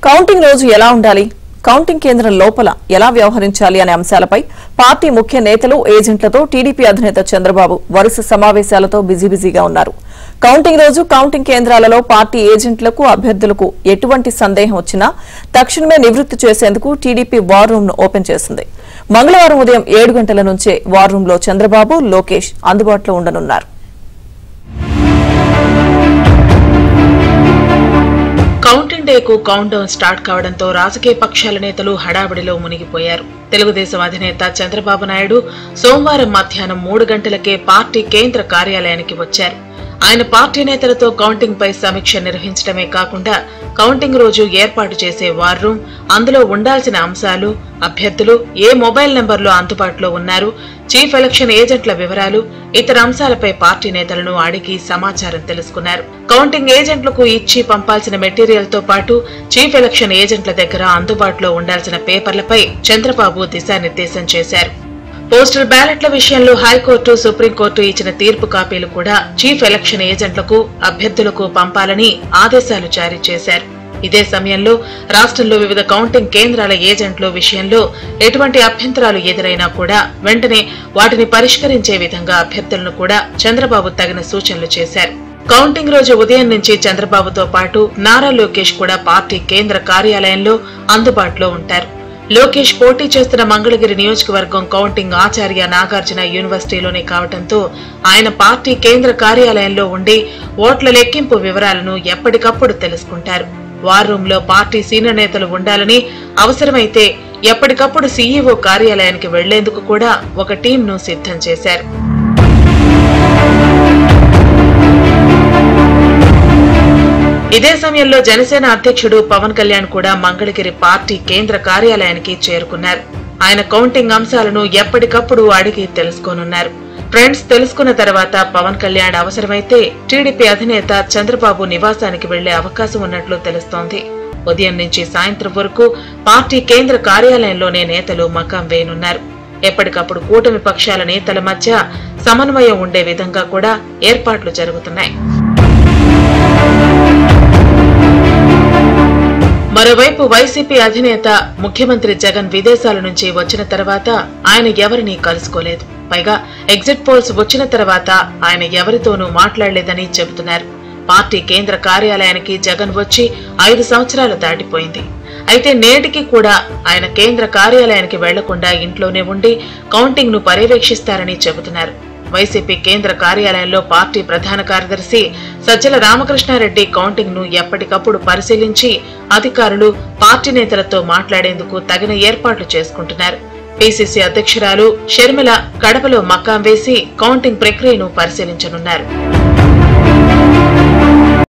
Counting రోజు ఎలా ఉండాలి, కౌంటింగ్ కేంద్రం లోపల ఎలా వ్యవహరించాలి అనే అంశాలపై పార్టీ ముఖ్య నేతలు ఏజెంట్లతో టీడీపీ అధినేత చంద్రబాబు వరుస సమావేశాలతో బిజీగా ఉన్నారు. కౌంటింగ్ రోజు కౌంటింగ్ కేంద్రాలలో పార్టీ ఏజెంట్లకు అభ్యర్థులకు ఎటువంటి సందేహం వచ్చినా తక్షణమే నివృత్తి చేసేందుకు టీడీపీ వార్ రూమ్ ను ఓపెన్ చేసింది. మంగళవారం ఉదయం 7 గంటల నుంచే వార్ రూమ్ లో చంద్రబాబు, లోకేష్ అందుబాటులో ఉండనున్నారు. కౌంటింగ్ డేకు కౌంట్ డౌన్ స్టార్ట్ కావడంతో రాజకీయ పక్షాల నేతలు హడావిడిలో మునిగిపోయారు. తెలుగుదేశం అధినేత చంద్రబాబు నాయుడు సోమవారం మధ్యాహ్నం 3 గంటలకే పార్టీ కేంద్ర కార్యాలయానికి వచ్చారు. ఆయన పార్టీ నేతలతో కౌంటింగ్ పై సమీక్ష నిర్వహించడమే కాకుండా కౌంటింగ్ రోజు ఏర్పాటు చేసే వార్ రూమ్, అందులో ఉండాల్సిన అంశాలు, అభ్యర్థులు ఏ మొబైల్ నెంబర్లో అందుబాటులో ఉన్నారు, చీఫ్ ఎలక్షన్ ఏజెంట్ల వివరాలు, ఇతర అంశాలపై పార్టీ నేతలను అడిగి సమాచారం తెలుసుకున్నారు. కౌంటింగ్ ఏజెంట్లకు ఇచ్చి పంపాల్సిన మెటీరియల్ తో పాటు చీఫ్ ఎలక్షన్ ఏజెంట్ల దగ్గర అందుబాటులో ఉండాల్సిన పేపర్లపై చంద్రబాబు దిశానిర్దేశం చేశారు. పోస్టల్ బ్యాలెట్ల విషయంలో హైకోర్టు, సుప్రీంకోర్టు ఇచ్చిన తీర్పు కాపీలు కూడా చీఫ్ ఎలక్షన్ ఏజెంట్లకు, అభ్యర్థులకు పంపాలని ఆదేశాలు జారీ చేశారు. ఇదే సమయంలో రాష్ట్రంలో వివిధ కౌంటింగ్ కేంద్రాల ఏజెంట్ల విషయంలో ఎటువంటి అభ్యంతరాలు ఎదురైనా కూడా వెంటనే వాటిని పరిష్కరించే విధంగా అభ్యర్థులను కూడా చంద్రబాబు తగిన సూచనలు చేశారు. కౌంటింగ్ రోజు ఉదయం నుంచి చంద్రబాబుతో పాటు నారా లోకేష్ కూడా పార్టీ కేంద్ర కార్యాలయంలో అందుబాటులో ఉంటారు. లోకేష్ పోటీ చేస్తున్న మంగళగిరి నియోజకవర్గం కౌంటింగ్ ఆచార్య నాగార్జున యూనివర్సిటీలోనే కావడంతో ఆయన పార్టీ కేంద్ర కార్యాలయంలో ఉండి ఓట్ల లెక్కింపు వివరాలను ఎప్పటికప్పుడు తెలుసుకుంటారు. వార్ రూమ్ లో పార్టీ సీనియర్ నేతలు ఉండాలని, అవసరమైతే ఎప్పటికప్పుడు సీఈఓ కార్యాలయానికి వెళ్లేందుకు కూడా ఒక టీంను సిద్ధం చేశారు. ఇదే సమయంలో జనసేన అధ్యక్షుడు పవన్ కళ్యాణ్ కూడా మంగళగిరి పార్టీ కేంద్ర కార్యాలయానికి చేరుకున్నారు. ఆయన కౌంటింగ్ అంశాలను ఎప్పటికప్పుడు అడిగి తెలుసుకోనున్నారు. ఫ్రెండ్స్ తెలుసుకున్న తర్వాత పవన్ కళ్యాణ్ అవసరమైతే టీడీపీ అధినేత చంద్రబాబు నివాసానికి వెళ్లే అవకాశం ఉన్నట్లు తెలుస్తోంది. ఉదయం నుంచి సాయంత్రం వరకు పార్టీ కేంద్ర కార్యాలయంలోనే నేతలు మకాం వేయనున్నారు. ఎప్పటికప్పుడు కూటమి పక్షాల నేతల మధ్య సమన్వయం ఉండే విధంగా కూడా ఏర్పాట్లు జరుగుతున్నాయి. మరోవైపు వైసీపీ అధినేత ముఖ్యమంత్రి జగన్ విదేశాల నుంచి వచ్చిన తర్వాత ఆయన ఎవరినీ కలుసుకోలేదు. పైగా ఎగ్జిట్ పోల్స్ వచ్చిన తర్వాత ఆయన ఎవరితోనూ మాట్లాడలేదని చెబుతున్నారు. పార్టీ కేంద్ర కార్యాలయానికి జగన్ వచ్చి 5 సంవత్సరాలు దాటిపోయింది. అయితే నేటికి కూడా ఆయన కేంద్ర కార్యాలయానికి వెళ్లకుండా ఇంట్లోనే ఉండి కౌంటింగ్ ను పర్యవేక్షిస్తారని చెబుతున్నారు. వైసీపీ కేంద్ర కార్యాలయంలో పార్టీ ప్రధాన కార్యదర్శి సజ్జల రామకృష్ణారెడ్డి కౌంటింగ్ ను ఎప్పటికప్పుడు పరిశీలించి అధికారులు, పార్టీ నేతలతో మాట్లాడేందుకు తగిన ఏర్పాట్లు చేసుకుంటున్నారు. పీసీసీ అధ్యక్షురాలు షర్మిల కడపలో మకాం వేసి కౌంటింగ్ ప్రక్రియను పరిశీలించనున్నారు.